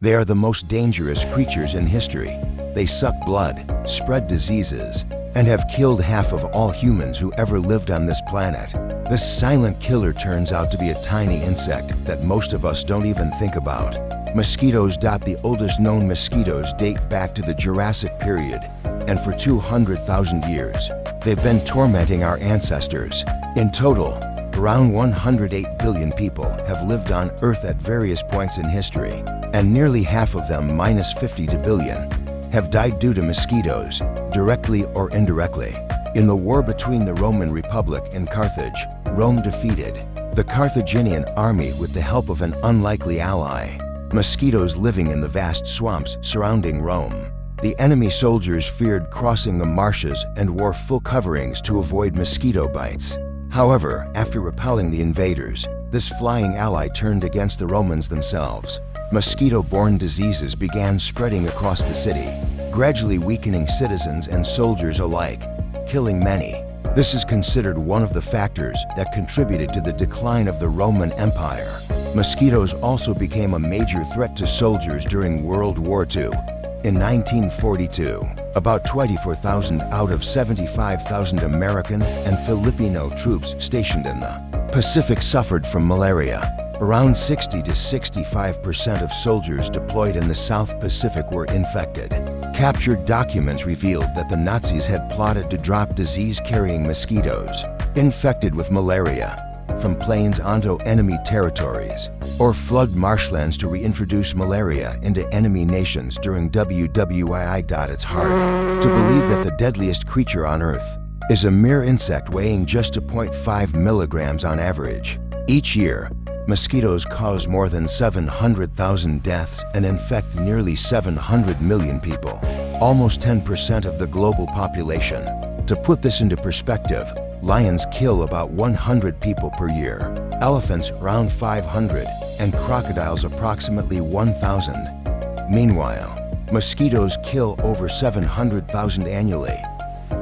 They are the most dangerous creatures in history. They suck blood, spread diseases, and have killed half of all humans who ever lived on this planet. This silent killer turns out to be a tiny insect that most of us don't even think about. Mosquitoes. The oldest known mosquitoes date back to the Jurassic period, and for 200,000 years, they've been tormenting our ancestors. In total, around 108 billion people have lived on Earth at various points in history, and nearly half of them, minus 50 billion, have died due to mosquitoes, directly or indirectly. In the war between the Roman Republic and Carthage, Rome defeated the Carthaginian army with the help of an unlikely ally: mosquitoes living in the vast swamps surrounding Rome. The enemy soldiers feared crossing the marshes and wore full coverings to avoid mosquito bites. However, after repelling the invaders, this flying ally turned against the Romans themselves. Mosquito-borne diseases began spreading across the city, gradually weakening citizens and soldiers alike, killing many. This is considered one of the factors that contributed to the decline of the Roman Empire. Mosquitoes also became a major threat to soldiers during World War II. In 1942, about 24,000 out of 75,000 American and Filipino troops stationed in the Pacific suffered from malaria. Around 60 to 65% of soldiers deployed in the South Pacific were infected. Captured documents revealed that the Nazis had plotted to drop disease-carrying mosquitoes infected with malaria from planes onto enemy territories, or flood marshlands to reintroduce malaria into enemy nations during WWII. It's hard to believe that the deadliest creature on Earth is a mere insect weighing just 0.5 milligrams on average. Each year, mosquitoes cause more than 700,000 deaths and infect nearly 700 million people, almost 10% of the global population. To put this into perspective, lions kill about 100 people per year, elephants around 500, and crocodiles approximately 1,000. Meanwhile, mosquitoes kill over 700,000 annually.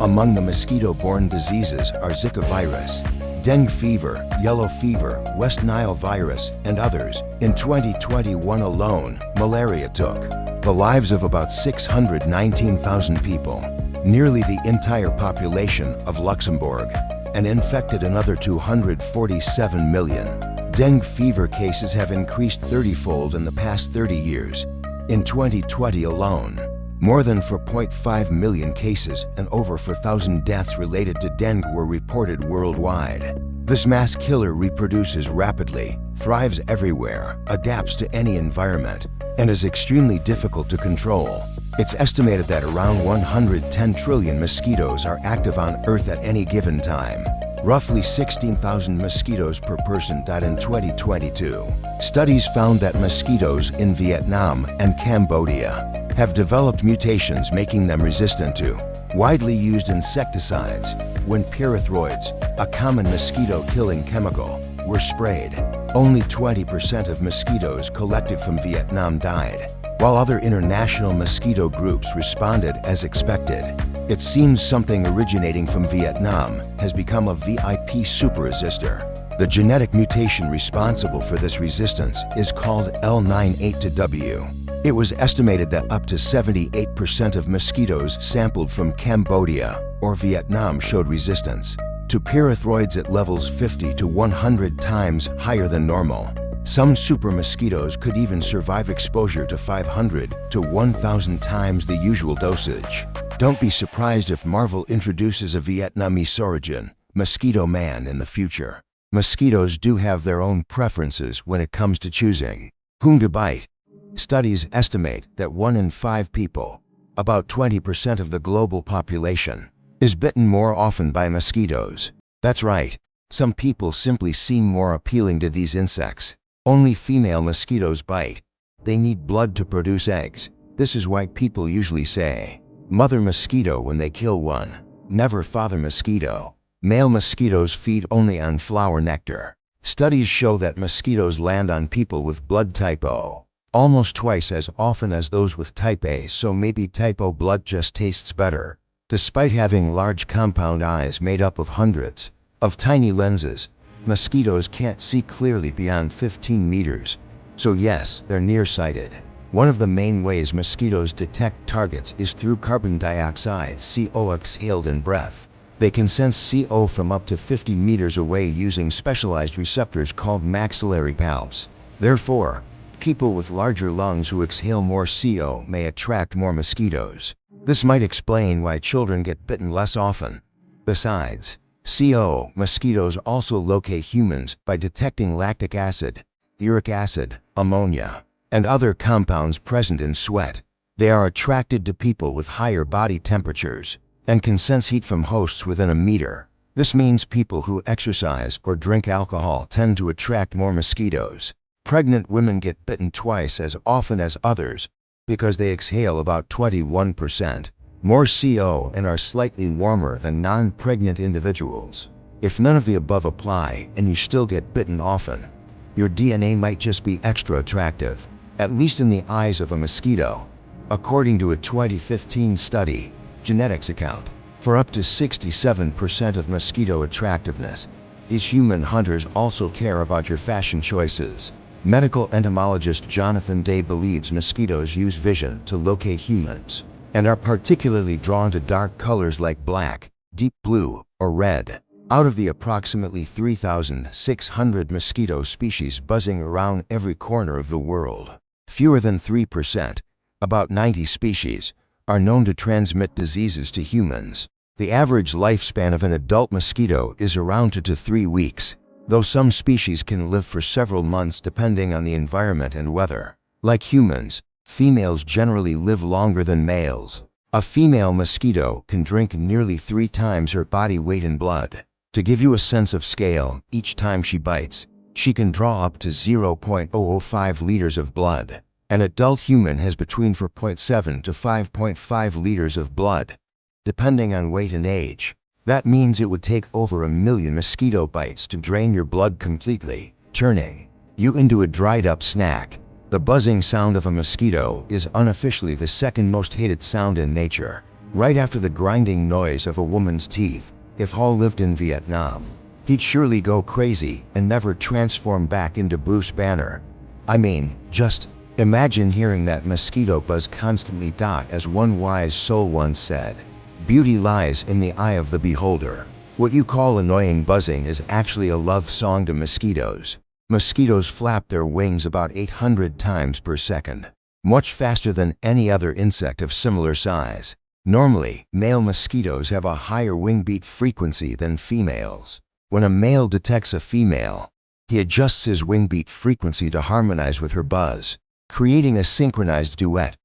Among the mosquito-borne diseases are Zika virus, dengue fever, yellow fever, West Nile virus, and others. In 2021 alone, malaria took the lives of about 619,000 people, nearly the entire population of Luxembourg, and infected another 247 million. Dengue fever cases have increased 30-fold in the past 30 years. In 2020 alone, more than 4.5 million cases and over 4,000 deaths related to dengue were reported worldwide. This mass killer reproduces rapidly, thrives everywhere, adapts to any environment, and is extremely difficult to control. It's estimated that around 110 trillion mosquitoes are active on Earth at any given time. Roughly 16,000 mosquitoes per person. In 2022, studies found that mosquitoes in Vietnam and Cambodia have developed mutations making them resistant to widely used insecticides. When pyrethroids, a common mosquito-killing chemical, were sprayed, only 20% of mosquitoes collected from Vietnam died, while other international mosquito groups responded as expected. It seems something originating from Vietnam has become a VIP super-resistor. The genetic mutation responsible for this resistance is called L98W. It was estimated that up to 78% of mosquitoes sampled from Cambodia or Vietnam showed resistance to pyrethroids at levels 50 to 100 times higher than normal. Some super mosquitoes could even survive exposure to 500 to 1,000 times the usual dosage. Don't be surprised if Marvel introduces a Vietnamese origin Mosquito Man in the future. Mosquitoes do have their own preferences when it comes to choosing whom to bite. Studies estimate that 1 in 5 people, about 20% of the global population, is bitten more often by mosquitoes. That's right, some people simply seem more appealing to these insects. Only female mosquitoes bite. They need blood to produce eggs. This is why people usually say, mother mosquito when they kill one, never father mosquito. Male mosquitoes feed only on flower nectar. Studies show that mosquitoes land on people with blood type O almost twice as often as those with type A, so maybe type O blood just tastes better. Despite having large compound eyes made up of hundreds of tiny lenses, mosquitoes can't see clearly beyond 15 meters. So yes, they're nearsighted. One of the main ways mosquitoes detect targets is through carbon dioxide (CO) exhaled in breath. They can sense CO from up to 50 meters away using specialized receptors called maxillary valves. Therefore, people with larger lungs who exhale more CO may attract more mosquitoes. This might explain why children get bitten less often. Besides CO, mosquitoes also locate humans by detecting lactic acid, uric acid, ammonia, and other compounds present in sweat. They are attracted to people with higher body temperatures and can sense heat from hosts within a meter. This means people who exercise or drink alcohol tend to attract more mosquitoes. Pregnant women get bitten twice as often as others because they exhale about 21% more CO and are slightly warmer than non-pregnant individuals. If none of the above apply and you still get bitten often, your DNA might just be extra attractive, at least in the eyes of a mosquito. According to a 2015 study, genetics account for up to 67% of mosquito attractiveness. These human hunters also care about your fashion choices. Medical entomologist Jonathan Day believes mosquitoes use vision to locate humans and are particularly drawn to dark colors like black, deep blue, or red. Out of the approximately 3,600 mosquito species buzzing around every corner of the world, fewer than 3%, about 90 species, are known to transmit diseases to humans. The average lifespan of an adult mosquito is around 2 to 3 weeks, though some species can live for several months depending on the environment and weather. Like humans, females generally live longer than males. A female mosquito can drink nearly 3 times her body weight in blood. To give you a sense of scale, each time she bites, she can draw up to 0.005 liters of blood. An adult human has between 4.7 to 5.5 liters of blood, depending on weight and age. That means it would take over 1 million mosquito bites to drain your blood completely, turning you into a dried-up snack. The buzzing sound of a mosquito is unofficially the second most hated sound in nature, right after the grinding noise of a woman's teeth. If Hall lived in Vietnam, he'd surely go crazy and never transform back into Bruce Banner. I mean, just imagine hearing that mosquito buzz constantly. As one wise soul once said, beauty lies in the eye of the beholder. What you call annoying buzzing is actually a love song to mosquitoes. Mosquitoes flap their wings about 800 times per second, much faster than any other insect of similar size. Normally, male mosquitoes have a higher wing beat frequency than females. When a male detects a female, he adjusts his wing beat frequency to harmonize with her buzz, creating a synchronized duet.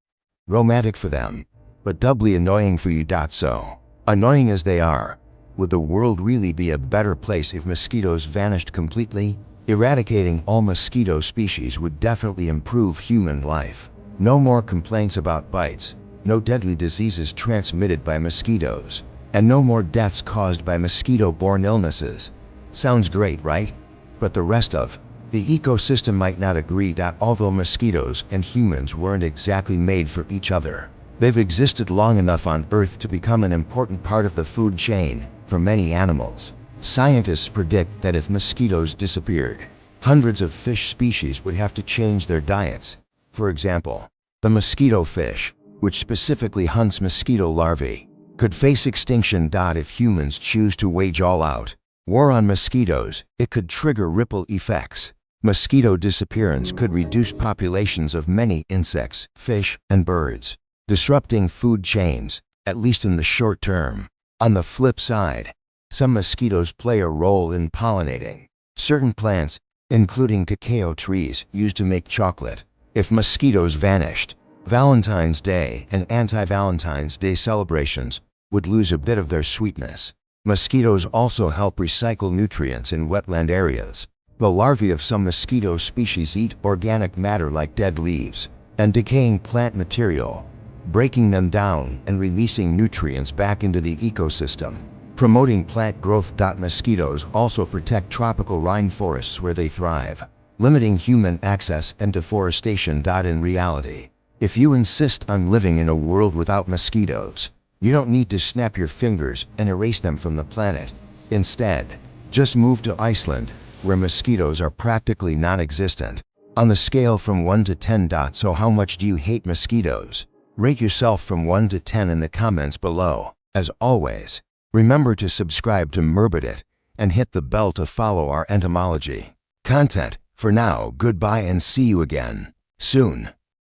Romantic for them, but doubly annoying for you. So, annoying as they are, would the world really be a better place if mosquitoes vanished completely? Eradicating all mosquito species would definitely improve human life. No more complaints about bites, no deadly diseases transmitted by mosquitoes, and no more deaths caused by mosquito-borne illnesses. Sounds great, right? But the rest of the ecosystem might not agree. Although mosquitoes and humans weren't exactly made for each other, they've existed long enough on Earth to become an important part of the food chain for many animals. Scientists predict that if mosquitoes disappeared, hundreds of fish species would have to change their diets. For example, the mosquito fish, which specifically hunts mosquito larvae, could face extinction. If humans choose to wage all-out war on mosquitoes, it could trigger ripple effects. Mosquito disappearance could reduce populations of many insects, fish, and birds, disrupting food chains, at least in the short term. On the flip side, some mosquitoes play a role in pollinating certain plants, including cacao trees used to make chocolate. If mosquitoes vanished, Valentine's Day and anti-Valentine's Day celebrations would lose a bit of their sweetness. Mosquitoes also help recycle nutrients in wetland areas. The larvae of some mosquito species eat organic matter like dead leaves and decaying plant material, breaking them down and releasing nutrients back into the ecosystem, promoting plant growth. Mosquitoes also protect tropical rainforests where they thrive, limiting human access and deforestation. In reality, if you insist on living in a world without mosquitoes, you don't need to snap your fingers and erase them from the planet. Instead, just move to Iceland, where mosquitoes are practically non-existent. On the scale from 1 to 10. So how much do you hate mosquitoes? Rate yourself from 1 to 10 in the comments below. As always, remember to subscribe to MrBitut and hit the bell to follow our entomology content. For now, goodbye and see you again soon.